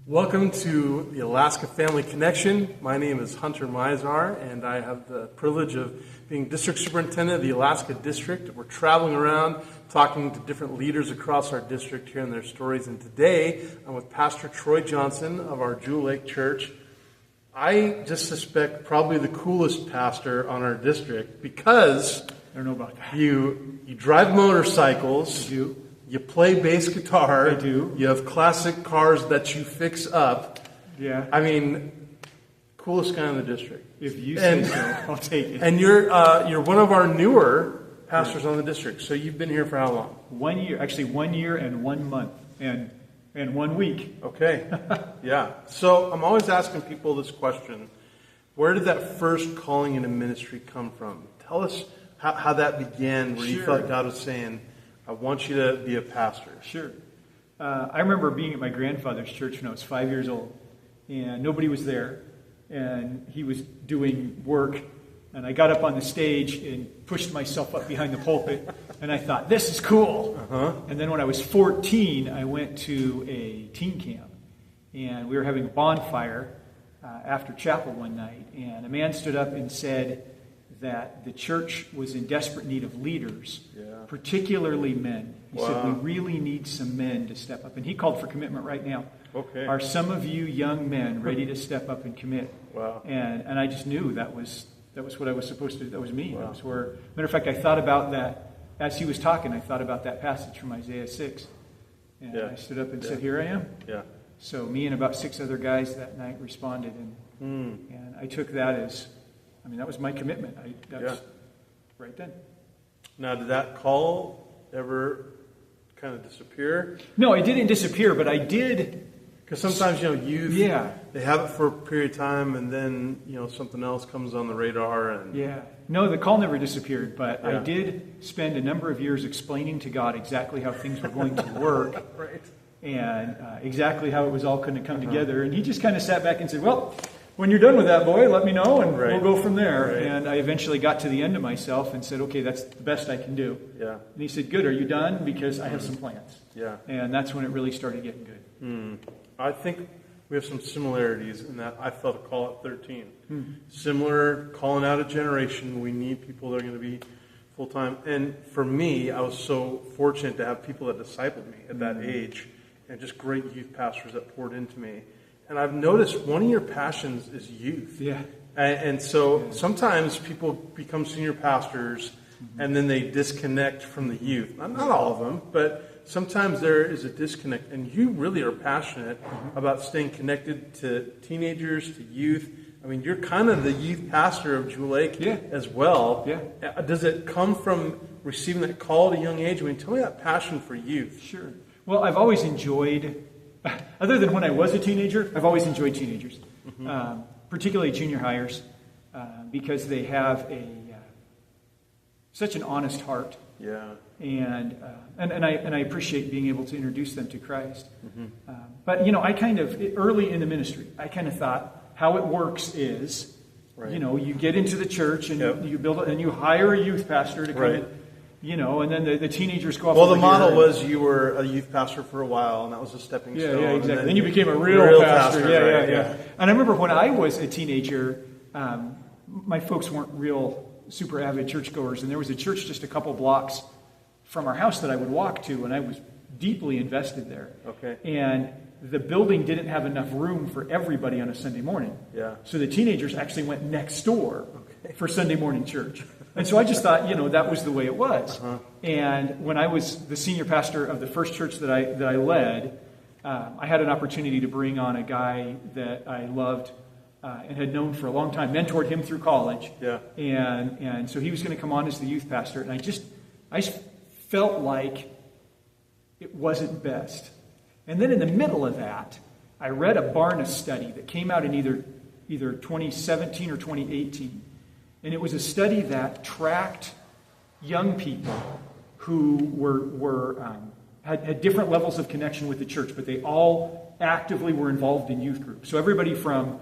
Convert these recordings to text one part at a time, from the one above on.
Welcome to the Alaska Family Connection. My name is Hunter Mizar, and I have the privilege of being District Superintendent of the Alaska District. We're traveling around talking to different leaders across our district, hearing their stories. And today, I'm with Pastor Troy Johnson of our Jewel Lake Church. I just suspect probably the coolest pastor on our district because I don't know about that. You drive motorcycles. I do. You play bass guitar. I do. You have classic cars that you fix up. Yeah. I mean, coolest guy in the district. If you say so, I'll take it. And you're one of our newer pastors on the district. So you've been here for how long? 1 year. Actually, 1 year and 1 month. And 1 week. Okay. Yeah. So I'm always asking people this question. Where did that first calling into ministry come from? Tell us how that began, where you felt God was saying, I want you to be a pastor. Sure. I remember being at my grandfather's church when I was 5 years old, and nobody was there, and he was doing work, and I got up on the stage and pushed myself up behind the pulpit, and I thought, this is cool. And then when I was 14, I went to a teen camp, and we were having a bonfire after chapel one night, and a man stood up and said that the church was in desperate need of leaders, particularly men. He said, we really need some men to step up. And he called for commitment right now. Okay. Are some of you young men ready to step up and commit? Wow. And I just knew that was what I was supposed to do. That was me. Wow. That was where, matter of fact, I thought about that as he was talking. I thought about that passage from Isaiah 6. And I stood up and said, here I am. Yeah. So me and about 6 other guys that night responded. And I took that as, that was my commitment. That was right then. Now, did that call ever kind of disappear? No, it didn't disappear, but I did. Because sometimes, youth, they have it for a period of time, and then, something else comes on the radar. No, the call never disappeared, but I did spend a number of years explaining to God exactly how things were going to work. Right. And exactly how it was all going to come together. And he just kind of sat back and said, well, when you're done with that, boy, let me know, and we'll go from there. Right. And I eventually got to the end of myself and said, okay, that's the best I can do. Yeah. And he said, good, are you done? Because I have some plans. Yeah. And that's when it really started getting good. I think we have some similarities in that I felt a call at 13. Similar, calling out a generation. We need people that are going to be full-time. And for me, I was so fortunate to have people that discipled me at that age, and just great youth pastors that poured into me. And I've noticed one of your passions is youth. Yeah. And so sometimes people become senior pastors and then they disconnect from the youth. Not all of them, but sometimes there is a disconnect. And you really are passionate about staying connected to teenagers, to youth. You're kind of the youth pastor of Jewel Lake as well. Yeah. Does it come from receiving that call at a young age? Tell me that passion for youth. Sure. Well, I've always enjoyed... Other than when I was a teenager, I've always enjoyed teenagers, particularly junior hires, because they have such an honest heart. Yeah. And I appreciate being able to introduce them to Christ. But I kind of early in the ministry, I kind of thought how it works is, you get into the church and you build it, and you hire a youth pastor to come in. And then the teenagers go off. Well, the model was you were a youth pastor for a while, and that was a stepping stone. Yeah, exactly. Then you became a real pastor. Yeah. And I remember when I was a teenager, my folks weren't real super avid churchgoers, and there was a church just a couple blocks from our house that I would walk to, and I was deeply invested there. Okay. And the building didn't have enough room for everybody on a Sunday morning. Yeah. So the teenagers actually went next door for Sunday morning church. And so I just thought, that was the way it was. And when I was the senior pastor of the first church that I led, I had an opportunity to bring on a guy that I loved and had known for a long time, mentored him through college. Yeah. And so he was going to come on as the youth pastor. And I just felt like it wasn't best. And then in the middle of that, I read a Barna study that came out in either 2017 or 2018. And it was a study that tracked young people who had different levels of connection with the church, but they all actively were involved in youth groups. So everybody from,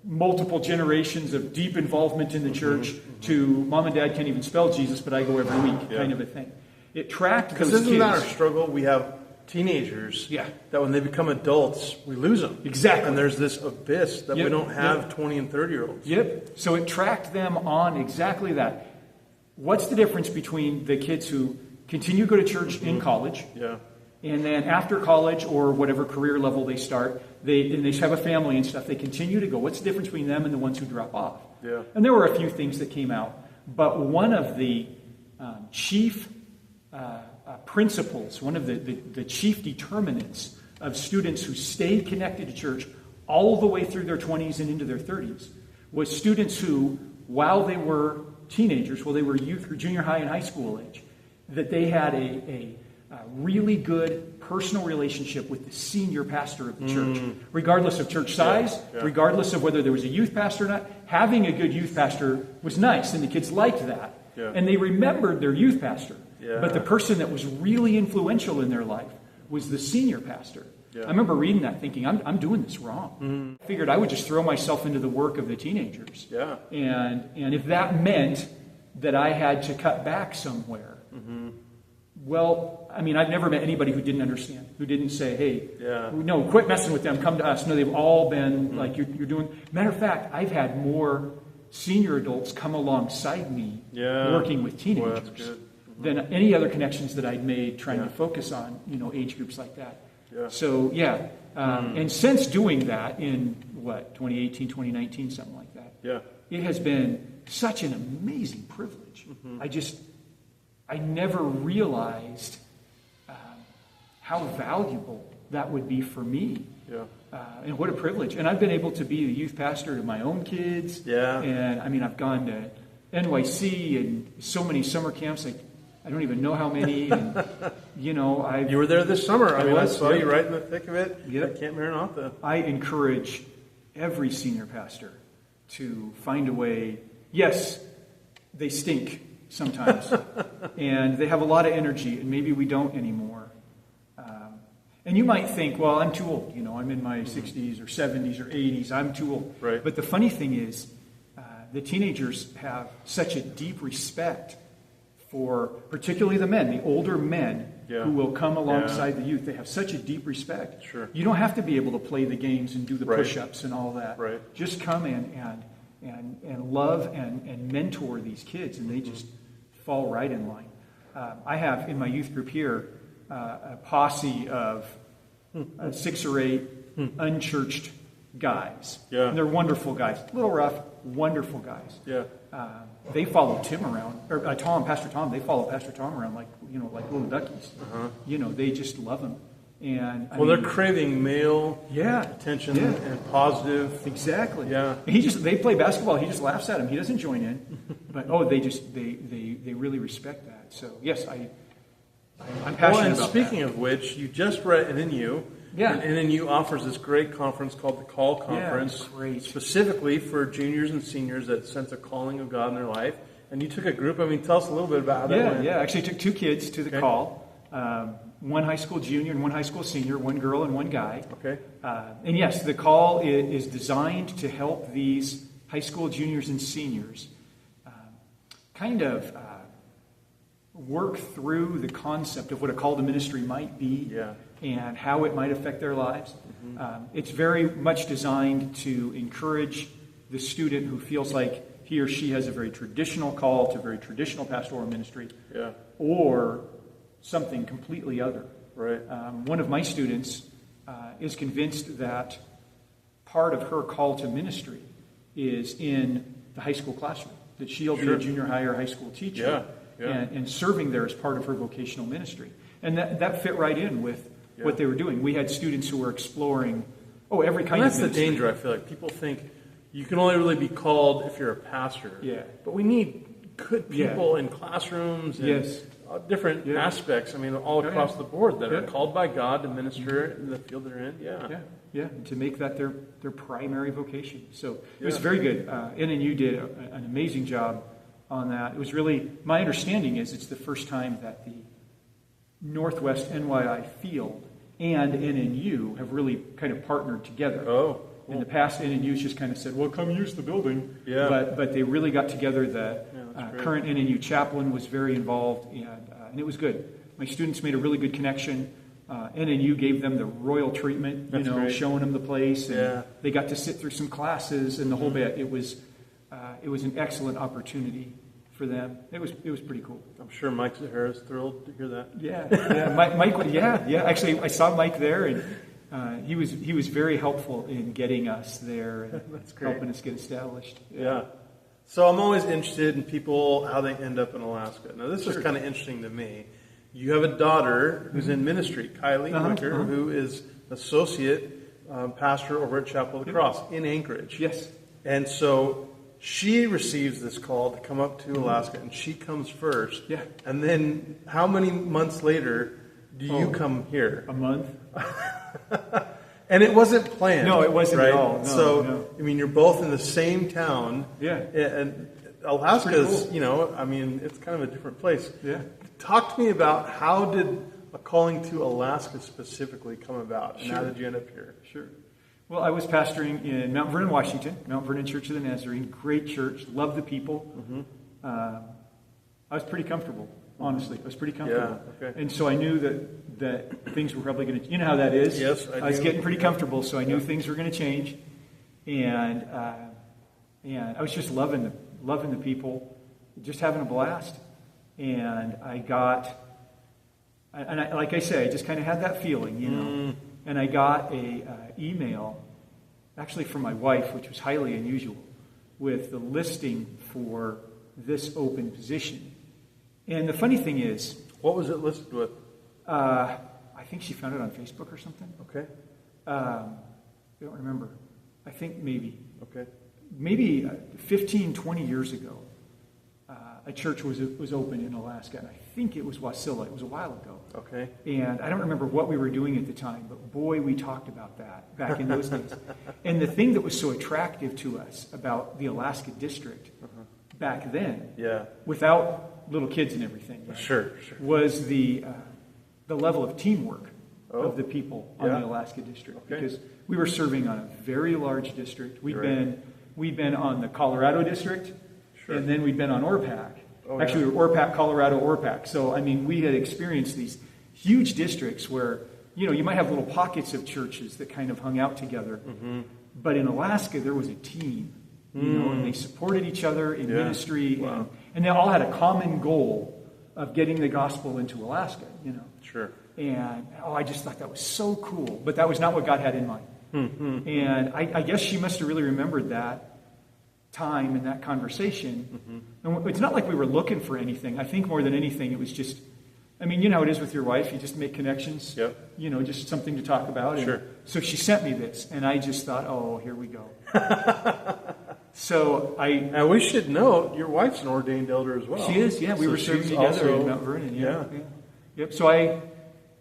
multiple generations of deep involvement in the church to mom and dad can't even spell Jesus, but I go every week kind of a thing. It tracked Because those isn't kids. that our struggle? We have teenagers Yeah. that when they become adults, we lose them. Exactly. And there's this abyss that Yep. we don't have Yep. 20 and 30-year-olds. Yep. So it tracked them on exactly that. What's the difference between the kids who continue to go to church in college, Yeah. and then after college or whatever career level they start, they have a family and stuff, they continue to go? What's the difference between them and the ones who drop off? Yeah. And there were a few things that came out. But one of the chief principles, one of the chief determinants of students who stayed connected to church all the way through their 20s and into their 30s was students who, while they were teenagers, while they were youth or junior high and high school age, that they had a really good personal relationship with the senior pastor of the church. Regardless of church size, regardless of whether there was a youth pastor or not, having a good youth pastor was nice, and the kids liked that. Yeah. And they remembered their youth pastor. Yeah. But the person that was really influential in their life was the senior pastor. Yeah. I remember reading that thinking, I'm doing this wrong. I figured I would just throw myself into the work of the teenagers. Yeah. And if that meant that I had to cut back somewhere, well, I mean, I've never met anybody who didn't understand, who didn't say, hey, no, quit messing with them, come to us. No, they've all been like, you're doing. Matter of fact, I've had more senior adults come alongside me working with teenagers than any other connections that I'd made trying to focus on, age groups like that. Yeah. So, and since doing that in, 2018, 2019, something like that, it has been such an amazing privilege. I never realized how valuable that would be for me. Yeah. And what a privilege. And I've been able to be a youth pastor to my own kids. Yeah. And I mean, I've gone to NYC and so many summer camps. I don't even know how many. And, you were there this summer. I saw yep. you right in the thick of it Yep. at Camp Maranatha. I encourage every senior pastor to find a way. Yes, they stink sometimes. And they have a lot of energy, and maybe we don't anymore. And you might think, well, I'm too old. I'm in my 60s or 70s or 80s. I'm too old. Right. But the funny thing is, the teenagers have such a deep respect for, particularly the men, the older men who will come alongside the youth. They have such a deep respect. Sure. You don't have to be able to play the games and do the push-ups and all that. Right. Just come in and love and mentor these kids, and they just fall right in line. I have in my youth group here a posse of 6 or 8 unchurched guys. Yeah. And they're wonderful guys. A little rough, wonderful guys. Yeah. They follow Tim around, or Pastor Tom. They follow Pastor Tom around like little duckies. They just love him. And they're craving male attention Yeah. and positive. Exactly. Yeah. They play basketball. He just laughs at him. He doesn't join in. But they really respect that. So yes, I'm passionate about speaking that. of which, you just read NNU. Yeah. And NNU offers this great conference called the Call Conference, great. specifically for juniors and seniors that sense a calling of God in their life. And you took a group. Tell us a little bit about how that went. Yeah. Actually, I took 2 kids to the call. One high school junior and one high school senior, one girl and one guy. Okay. And yes, the call is designed to help these high school juniors and seniors kind of work through the concept of what a call to ministry might be and how it might affect their lives. It's very much designed to encourage the student who feels like he or she has a very traditional call to very traditional pastoral ministry or something completely other. Right. One of my students is convinced that part of her call to ministry is in the high school classroom, that she'll be a junior high or high school teacher and serving there as part of her vocational ministry. And that fit right in with what they were doing. We had students who were exploring, every kind of ministry. That's the danger, I feel like. People think you can only really be called if you're a pastor. Yeah. But we need good people in classrooms and different aspects, all across the board that are called by God to minister in the field they're in. Yeah, to make that their primary vocation. So it was very good. NNU did an amazing job on that. It was really, my understanding is it's the first time that the Northwest NYI field and NNU have really kind of partnered together. Oh. In the past, NNU's just kind of said, well, come use the building. Yeah. But they really got together. The current NNU chaplain was very involved, and and it was good. My students made a really good connection. NNU gave them the royal treatment, That's great. showing them the place, and Yeah. they got to sit through some classes and the whole bit. It was an excellent opportunity for them. It was pretty cool. I'm sure Mike Zahara's thrilled to hear that. Yeah. Mike. Yeah. Actually, I saw Mike there, and he was very helpful in getting us there and That's great. helping us get established. Yeah. So I'm always interested in people, how they end up in Alaska. Now, this is Sure. kind of interesting to me. You have a daughter who's in ministry, Kylie Wicker, who is associate pastor over at Chapel of the Cross in Anchorage. Yes. And so she receives this call to come up to Alaska, and she comes first. Yeah. And then how many months later do you come here? A month. And it wasn't planned. No, it wasn't right? at all. No, So, no. I mean, you're both in the same town. Yeah. And Alaska's, Pretty cool. it's kind of a different place. Yeah. Talk to me about how did a calling to Alaska specifically come about, and how did you end up here? Sure. Well, I was pastoring in Mount Vernon, Washington, Mount Vernon Church of the Nazarene. Great church, loved the people. I was pretty comfortable, honestly. I was pretty comfortable. Yeah, okay. And so I knew that things were probably going to, you know how that is? Yes, I was do. getting pretty comfortable, so I knew things were going to change. And I was just loving the people, just having a blast. And like I say, I just kind of had that feeling, And I got a email, actually from my wife, which was highly unusual, with the listing for this open position. And the funny thing is, What was it listed with? I think she found it on Facebook or something. Okay. I don't remember. I think maybe Okay. 15, 20 years ago, a church was open in Alaska, and I think it was Wasilla. It was a while ago. Okay. And I don't remember what we were doing at the time, but boy, we talked about that back in those days. And the thing that was so attractive to us about the Alaska district back then, Yeah. without little kids and everything, Sure. was the level of teamwork Oh. of the people on Yeah. the Alaska district. Okay. Because we were serving on a very large district. We'd Right. been on the Colorado district, Sure. and then we'd been on ORPAC. Oh, Actually, yeah. we were ORPAC, Colorado, ORPAC. So, I mean, we had experienced these huge districts where, you might have little pockets of churches that kind of hung out together. But in Alaska, there was a team, and they supported each other in Yeah. ministry. Wow. And they all had a common goal of getting the gospel into Alaska, Sure. And, I just thought that was so cool. But that was not what God had in mind. And I guess she must have really remembered that time and that conversation. And it's not like we were looking for anything. I think more than anything, it was just, I mean, you know how it is with your wife. You just make connections. Yep. Just something to talk about. And Sure. so she sent me this, and I just thought, oh, here we go. So Now we should note your wife's an ordained elder as well. She is, yeah. We So were serving she's together also- in Mount Vernon. Yeah. Yep. So I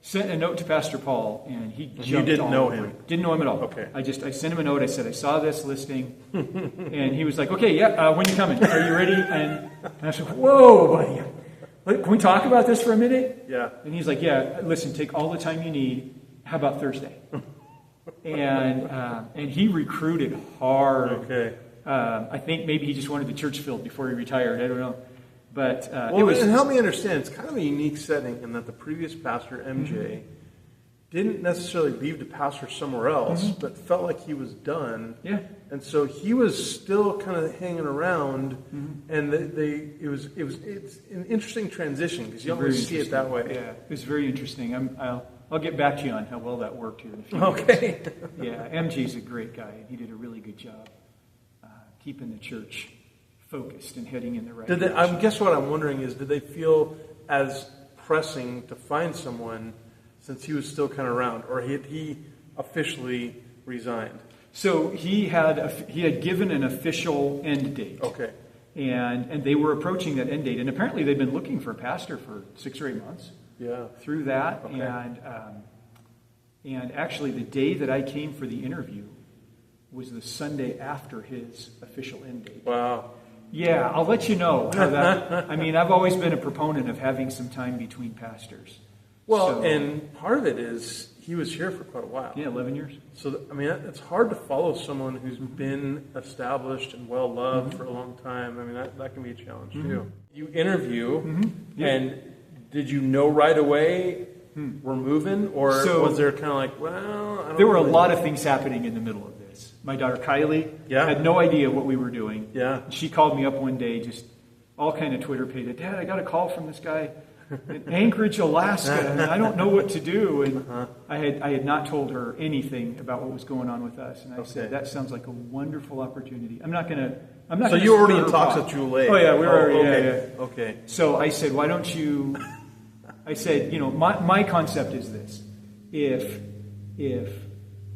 sent a note to Pastor Paul, and he jumped you didn't all know over him? it. Didn't know him at all. Okay. I sent him a note. I said, I saw this listing. And he was like, okay, yeah, when you coming? Are you ready? And I said, whoa, buddy. Can we talk about this for a minute? Yeah. And he's like, yeah, listen, take all the time you need. How about Thursday? And he recruited hard. Okay. I think maybe he just wanted the church filled before he retired. I don't know. But it Well, was... and help me understand, it's kind of a unique setting in that the previous pastor, MJ, didn't necessarily leave to pastor somewhere else, but felt like he was done. Yeah. And so he was still kind of hanging around, and it's an interesting transition because you don't Very always see it that way. Yeah, it was very interesting. I'll get back to you on how well that worked here in a few Okay. minutes. Yeah, MJ's a great guy, and he did a really good job keeping the church focused and heading in the right direction. I guess what I'm wondering is, did they feel as pressing to find someone since he was still kind of around, or had he officially resigned? So he had given an official end date. Okay. And they were approaching that end date, and apparently they'd been looking for a pastor for 6 or 8 months. Yeah. Through that, Okay. and actually the day that I came for the interview was the Sunday after his official end date. Wow. Yeah, I'll let you know how that. I mean, I've always been a proponent of having some time between pastors. Well, and part of it is he was here for quite a while. Yeah, 11 years. So, I mean, it's hard to follow someone who's been established and well-loved for a long time. I mean, that can be a challenge, too. You interview, and Did you know right away we're moving, or was there kind of like, well, I don't there were really a lot of things happening in the middle of this. My daughter Kylie had no idea what we were doing. Yeah. She called me up one day, just all kind of Twitter pated. Dad, I got a call from this guy in Anchorage, Alaska, and I don't know what to do. And I had not told her anything about what was going on with us, and I said, that sounds like a wonderful opportunity. I'm not gonna. So you were already in talks with Julie. Oh yeah, we were already. Okay. Yeah. Okay. So I said, why don't you? I said, my concept is this: if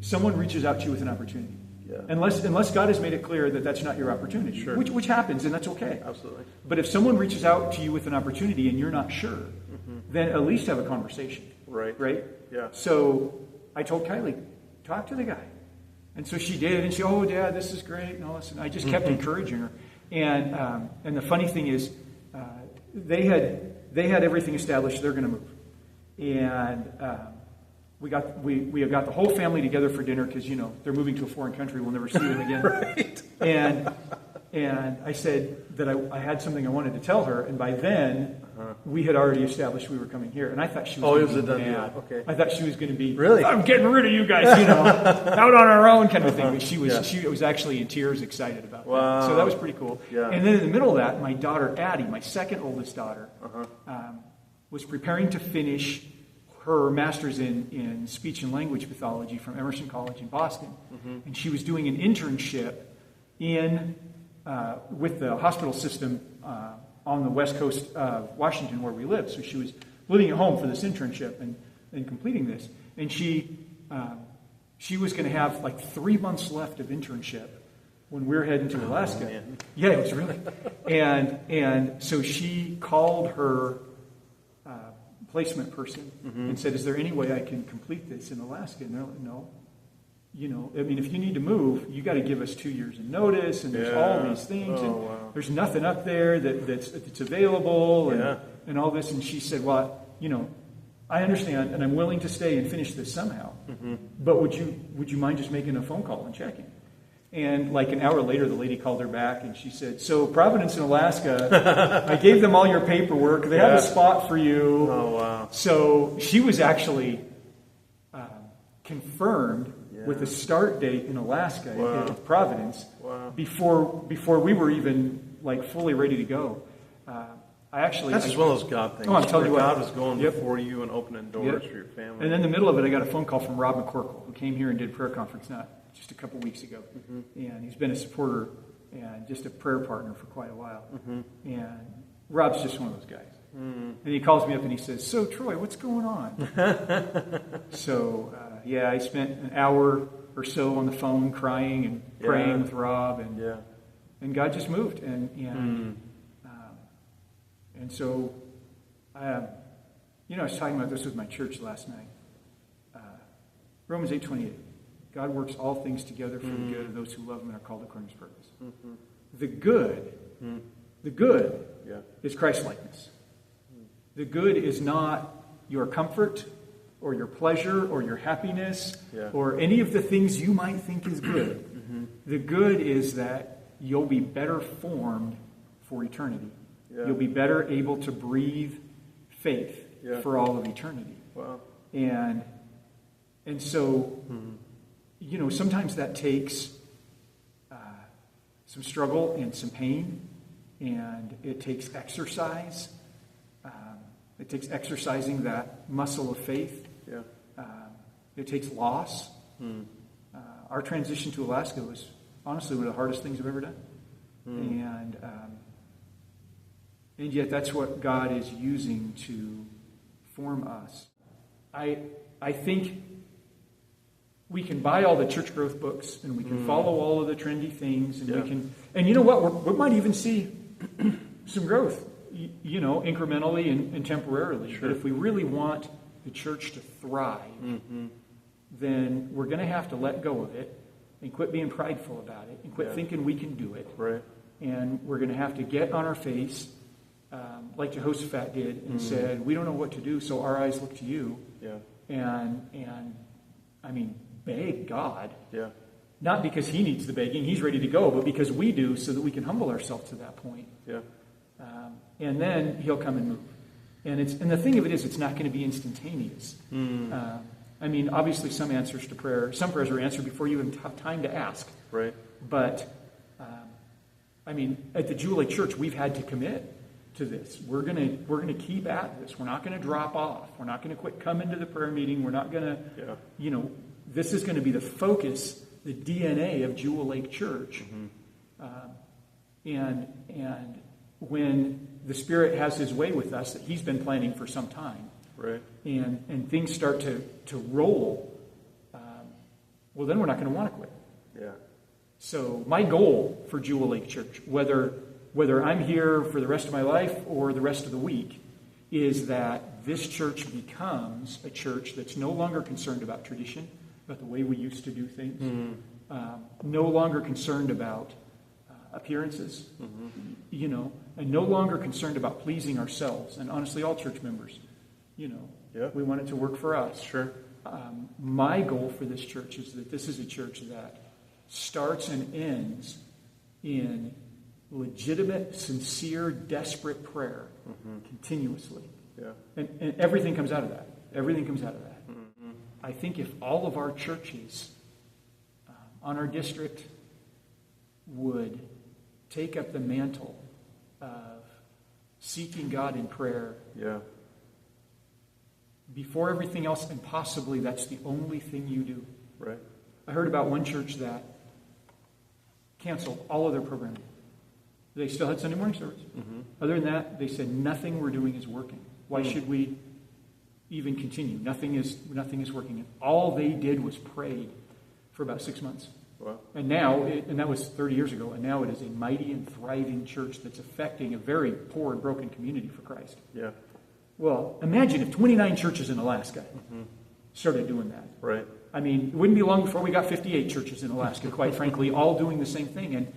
someone reaches out to you with an opportunity, unless God has made it clear that that's not your opportunity, which happens, and that's okay. Absolutely. But if someone reaches out to you with an opportunity and you're not sure, then at least have a conversation. Right. Right. Yeah. So I told Kylie, talk to the guy. And so she did, and she, oh, Dad, this is great, and all this. And I just kept encouraging her. And the funny thing is, they had everything established. They're going to move, and we have got the whole family together for dinner because they're moving to a foreign country. We'll never see them again. Right. And I said that I had something I wanted to tell her, and by then we had already established we were coming here. And I thought she was going to be mad. Okay. I thought she was going to be, really? I'm getting rid of you guys, out on our own kind of thing. But she was actually in tears, excited about that. So that was pretty cool. Yeah. And then in the middle of that, my daughter Addie, my second oldest daughter, was preparing to finish her master's in speech and language pathology from Emerson College in Boston. And she was doing an internship with the hospital system on the west coast of Washington where we live. So she was living at home for this internship and completing this. And she was going to have like 3 months left of internship when we were heading to Alaska. Man. Yeah, it was really. And so she called her placement person and said, is there any way I can complete this in Alaska? And they're like, no. If you need to move, you got to give us 2 years in notice, and there's all these things, and there's nothing up there that's available, and all this. And she said, well, I understand, and I'm willing to stay and finish this somehow. But would you mind just making a phone call and checking? And like an hour later, the lady called her back, and she said, so Providence in Alaska, I gave them all your paperwork. They have a spot for you. Oh, wow. So she was actually confirmed with a start date in Alaska, in Providence, before we were even like fully ready to go. That's just one of those God things. Oh, I'm telling you what. God was going before you and opening doors for your family. And in the middle of it, I got a phone call from Rob McCorkle, who came here and did prayer conference just a couple weeks ago. And he's been a supporter and just a prayer partner for quite a while. And Rob's just one of those guys. And he calls me up and he says, so Troy, what's going on? So, I spent an hour or so on the phone crying and praying with Rob, and God just moved. And so, I was talking about this with my church last night. Romans 8:28. God works all things together for the good of those who love Him and are called according to His purpose. The good is Christ-likeness. The good is not your comfort or your pleasure or your happiness or any of the things you might think is good. The good is that you'll be better formed for eternity. You'll be better able to breathe faith for all of eternity. Wow. And so, sometimes that takes some struggle and some pain, and it takes exercise. It takes exercising that muscle of faith. It takes loss. Our transition to Alaska was honestly one of the hardest things I've ever done. And yet that's what God is using to form us. I think we can buy all the church growth books, and we can follow all of the trendy things, and we can, and you know what, we might even see some growth, incrementally and temporarily. But if we really want the church to thrive, then we're going to have to let go of it and quit being prideful about it and quit thinking we can do it. Right. And we're going to have to get on our face, like Jehoshaphat did, and said, we don't know what to do, so our eyes look to you. And beg God. Not because He needs the begging, He's ready to go, but because we do, so that we can humble ourselves to that point. And then He'll come and move. And the thing of it is, it's not going to be instantaneous. I mean, obviously some prayers are answered before you even have time to ask. Right. But, I mean, at the Jewel Lake Church, we've had to commit to this. We're gonna keep at this. We're not gonna drop off. We're not gonna quit coming to the prayer meeting. We're not gonna, this is gonna be the focus, the DNA of Jewel Lake Church. And when the Spirit has His way with us, that He's been planning for some time, right, and things start to roll, well, then we're not going to want to quit. Yeah. So my goal for Jewel Lake Church, whether I'm here for the rest of my life or the rest of the week, is that this church becomes a church that's no longer concerned about tradition, about the way we used to do things, no longer concerned about appearances, and no longer concerned about pleasing ourselves. And honestly, all church members, we want it to work for us. Sure. My goal for this church is that this is a church that starts and ends in legitimate, sincere, desperate prayer continuously. Yeah. And everything comes out of that. Everything comes out of that. I think if all of our churches on our district would take up the mantle of seeking God in prayer, before everything else, and possibly that's the only thing you do. Right. I heard about one church that canceled all of their programming. They still had Sunday morning service. Other than that, they said nothing we're doing is working. Why should we even continue? Nothing is working. And all they did was prayed for about 6 months. Wow. And now, and that was 30 years ago, and now it is a mighty and thriving church that's affecting a very poor and broken community for Christ. Yeah. Well, imagine if 29 churches in Alaska started doing that. Right. I mean, it wouldn't be long before we got 58 churches in Alaska, quite frankly, all doing the same thing.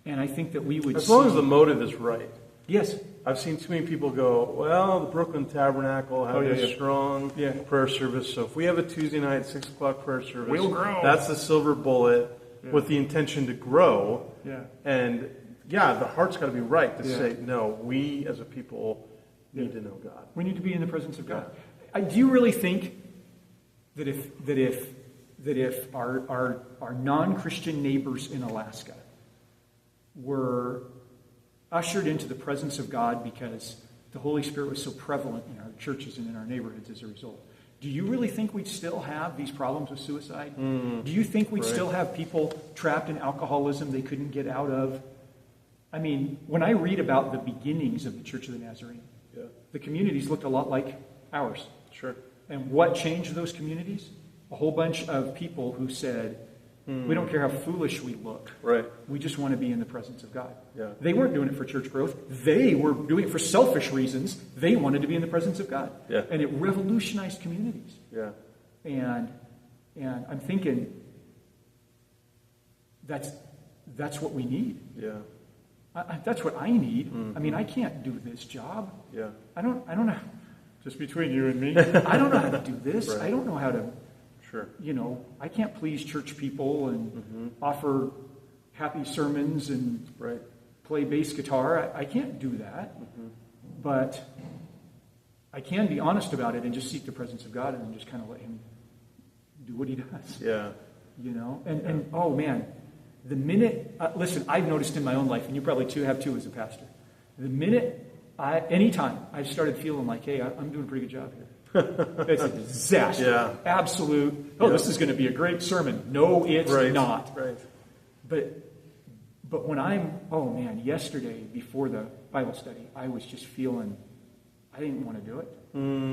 And I think that we would As long as the motive is right. Yes. I've seen too many people go, well, the Brooklyn Tabernacle has a strong prayer service, so if we have a Tuesday night 6 o'clock prayer service, we'll grow. That's the silver bullet with the intention to grow. Yeah. And the heart's got to be right to say, no, we as a people need to know God. We need to be in the presence of God. Do you really think that if our non-Christian neighbors in Alaska were ushered into the presence of God because the Holy Spirit was so prevalent in our churches and in our neighborhoods as a result, do you really think we'd still have these problems with suicide? Do you think we'd still have people trapped in alcoholism they couldn't get out of? I mean, when I read about the beginnings of the Church of the Nazarene, the communities looked a lot like ours. Sure. And what changed those communities? A whole bunch of people who said, we don't care how foolish we look. Right. We just want to be in the presence of God. Yeah. They weren't doing it for church growth. They were doing it for selfish reasons. They wanted to be in the presence of God. Yeah. And it revolutionized communities. Yeah. And I'm thinking that's what we need. Yeah. That's what I need. I mean, I can't do this job. Yeah. I don't know. Just between you and me. I don't know how to do this. Right. I don't know how to. Sure. I can't please church people and offer happy sermons and play bass guitar. I can't do that. But I can be honest about it and just seek the presence of God and then just kind of let Him do what He does. Yeah. And oh man, the minute, listen, I've noticed in my own life, and you probably have too as a pastor, the minute, anytime I've started feeling like, hey, I'm doing a pretty good job here. It's a disaster. Yeah. Absolute. This is going to be a great sermon. No, it's not. Right. But when yesterday before the Bible study, I was just feeling I didn't want to do it.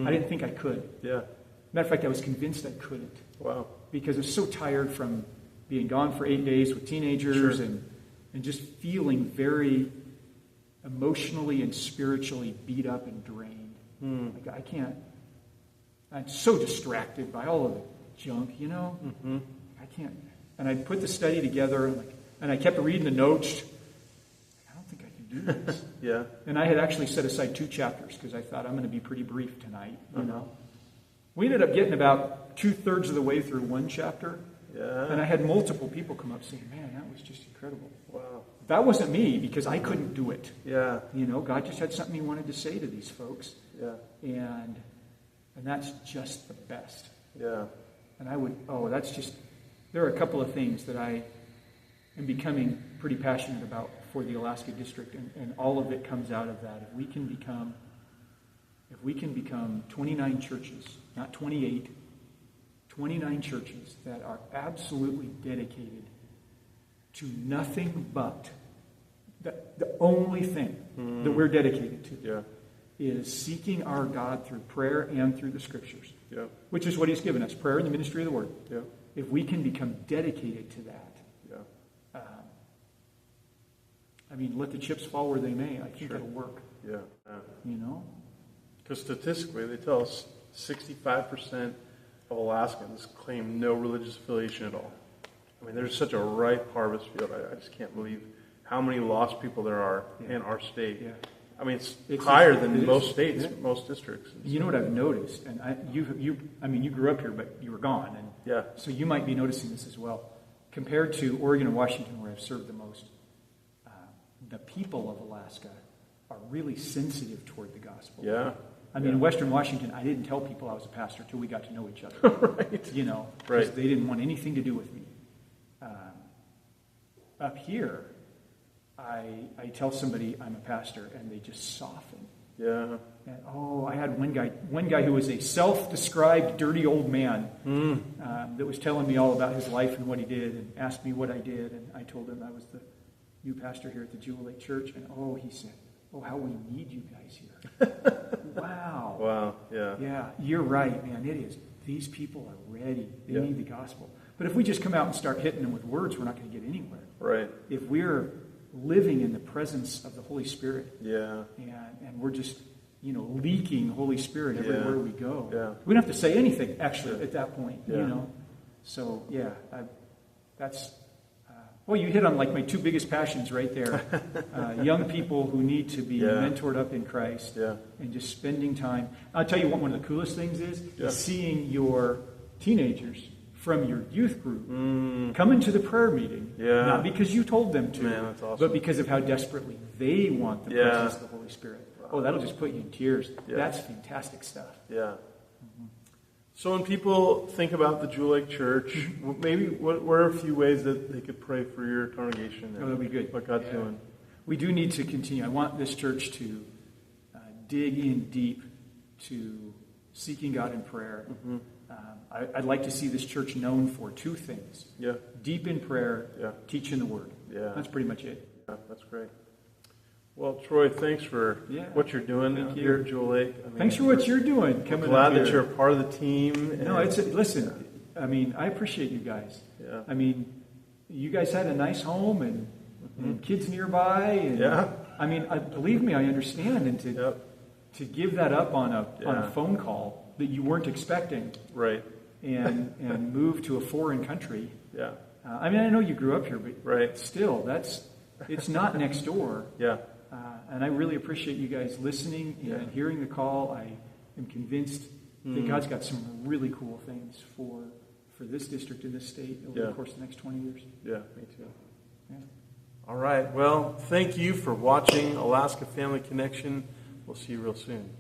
I didn't think I could. Yeah. Matter of fact, I was convinced I couldn't. Wow. Because I was so tired from being gone for 8 days with teenagers and just feeling very emotionally and spiritually beat up and drained. Like I can't. I'm so distracted by all of the junk, I can't. And I put the study together, and I kept reading the notes. I don't think I can do this. Yeah. And I had actually set aside 2 chapters because I thought I'm going to be pretty brief tonight. We ended up getting about 2/3 of the way through 1 chapter. Yeah. And I had multiple people come up saying, "Man, that was just incredible." Wow. that wasn't me because I couldn't do it. Yeah. You know, God just had something He wanted to say to these folks. Yeah. And that's just the best. Yeah. And there are a couple of things that I am becoming pretty passionate about for the Alaska District, and all of it comes out of that. If we can become 29 churches, not 28, 29 churches that are absolutely dedicated to nothing but the only thing that we're dedicated to is seeking our God through prayer and through the Scriptures, which is what He's given us, prayer and the ministry of the Word. Yeah. If we can become dedicated to that, let the chips fall where they may. I think it'll work. Yeah. You know? Because statistically, they tell us 65% of Alaskans claim no religious affiliation at all. I mean, there's such a ripe harvest field. I just can't believe how many lost people there are in our state. Yeah. I mean, it's higher than most states, most districts. You know what I've noticed, and you grew up here, but you were gone, and so you might be noticing this as well. Compared to Oregon and Washington, where I've served the most, the people of Alaska are really sensitive toward the gospel. Yeah. In Western Washington, I didn't tell people I was a pastor until we got to know each other. Right. You know, because they didn't want anything to do with me. Up here, I tell somebody I'm a pastor, and they just soften. Yeah. And, I had one guy who was a self-described dirty old man that was telling me all about his life and what he did, and asked me what I did, and I told him I was the new pastor here at the Jewel Lake Church, and he said, how we need you guys here. Wow. Wow, yeah. Yeah, you're right, man. It is. These people are ready. They need the gospel. But if we just come out and start hitting them with words, we're not going to get anywhere. Right. If we're living in the presence of the Holy Spirit, and we're just, leaking Holy Spirit everywhere we go, we don't have to say anything, actually, at that point, So, that's... Well, you hit on my two biggest passions right there. Young people who need to be mentored up in Christ and just spending time. I'll tell you what one of the coolest things is seeing your teenagers from your youth group come into the prayer meeting. Yeah. Not because you told them to, that's awesome. but because of how desperately they want the presence of the Holy Spirit. Wow. That'll just put you in tears. Yeah. That's fantastic stuff. Yeah. So when people think about the Jewel Lake Church, maybe what are a few ways that they could pray for your congregation? That'd be good. What God's doing. We do need to continue. I want this church to dig in deep to seeking God in prayer. Mm-hmm. I'd like to see this church known for two things. Yeah. Deep in prayer, teaching the Word. Yeah. That's pretty much it. Yeah, that's great. Well, Troy, thanks for what you're doing here at Jewel Lake. Thanks for what you're doing. I'm glad that you're a part of the team. Listen, I appreciate you guys. Yeah. You guys had a nice home and kids nearby. And, believe me, I understand. And to give that up on a phone call that you weren't expecting. Right. And move to a foreign country. Yeah. I know you grew up here, but still, it's not next door. Yeah. And I really appreciate you guys listening and hearing the call. I am convinced that God's got some really cool things for this district and this state over the course of the next 20 years. Yeah, me too. Yeah. All right. Well, thank you for watching Alaska Family Connection. We'll see you real soon.